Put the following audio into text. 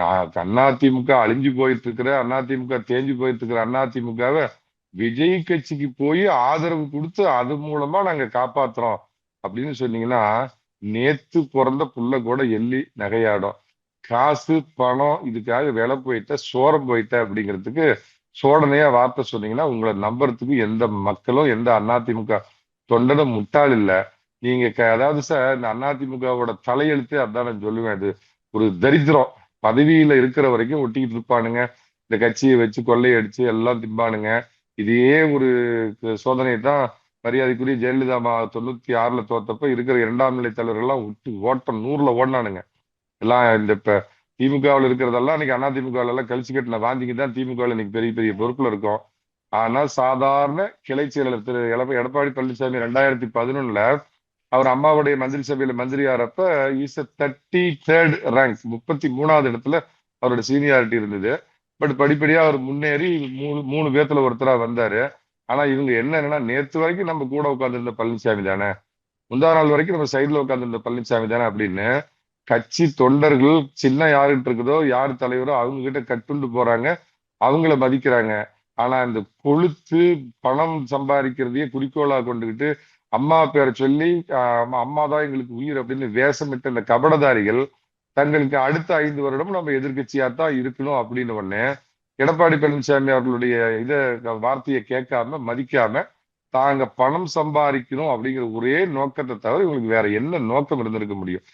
அதிமுக அழிஞ்சு போயிட்டு இருக்கிற அதிமுக தேஞ்சு போயிட்டு இருக்கிற அதிமுகவை விஜய் கட்சிக்கு போய் ஆதரவு கொடுத்து அது மூலமா நாங்க காப்பாத்துறோம் அப்படின்னு சொன்னீங்கன்னா, நேத்து பிறந்த புள்ள கூட எள்ளி நகையாடும். காசு பணம் இதுக்காக விலை போயிட்ட சோரம் போயிட்ட அப்படிங்கிறதுக்கு சோடனையா வார்த்தை சொன்னீங்கன்னா உங்களை நம்புறதுக்கு எந்த மக்களும் எந்த அதிமுக தொண்டனும் முட்டாள் இல்ல. நீங்க அதாவது சார் இந்த அதிமுகவோட தலையெழுத்து அதான் நான் சொல்லுவேன். இது ஒரு தரித்திரம். பதவியில இருக்கிற வரைக்கும் ஒட்டிக்கிட்டு இருப்பானுங்க. இந்த கட்சியை வச்சு கொள்ளையடிச்சு எல்லாம் திம்பானுங்க. இதே ஒரு சோதனையை தான் மரியாதைக்குரிய ஜெயலலிதா 96ல தோத்தப்ப இருக்கிற இரண்டாம் நிலை தலைவர்கள்லாம் விட்டு ஓட்டம் 100ல ஓடினானுங்க. எல்லாம் இந்த இப்ப திமுகவில் இருக்கிறதெல்லாம் இன்னைக்கு அதிமுகவில் எல்லாம் கழிச்சு கட்டின வாந்திக்கு தான் திமுகவில் இன்னைக்கு பெரிய பெரிய பொறுப்புல இருக்கும். ஆனால் சாதாரண கிளை செயலர் திரு எடப்பாடி பழனிசாமி 2011ல அவர் அம்மாவுடைய மந்திரி சபையில மந்திரியாரப்ப இஸ் 33rd ரேங்க், 33வது இடத்துல அவரோட சீனியாரிட்டி இருந்தது. பட் படிப்படியா அவர் முன்னேறி மூணு பேத்துல ஒருத்தரா வந்தாரு. ஆனா இவங்க என்னன்னா நேத்து வரைக்கும் நம்ம கூட உட்கார்ந்துருந்த பழனிசாமி தானே, முந்தா நாள் வரைக்கும் நம்ம சைட்ல உட்கார்ந்துருந்த பழனிசாமி தானே அப்படின்னு கட்சி தொண்டர்கள் சின்ன யாருகிட்ட இருக்குதோ யார் தலைவரோ அவங்க கிட்ட கட்டுண்டு போறாங்க, அவங்கள மதிக்கிறாங்க. ஆனா இந்த கொழுத்து பணம் சம்பாதிக்கிறதையே குறிக்கோளா கொண்டுகிட்டு அம்மா பேரை சொல்லி அம்மா தான் எங்களுக்கு உயிர் அப்படின்னு வேஷமிட்ட இந்த கபடதாரிகள் தங்களுக்கு அடுத்த 5 வருடம் நம்ம எதிர்கட்சியா தான் இருக்கணும் அப்படின்னு உடனே எடப்பாடி பழனிசாமி அவர்களுடைய வார்த்தையை கேட்காம மதிக்காம தாங்க பணம் சம்பாதிக்கணும் அப்படிங்கிற ஒரே நோக்கத்தை தவிர இவங்களுக்கு வேற என்ன நோக்கம் இருந்திருக்க முடியும்?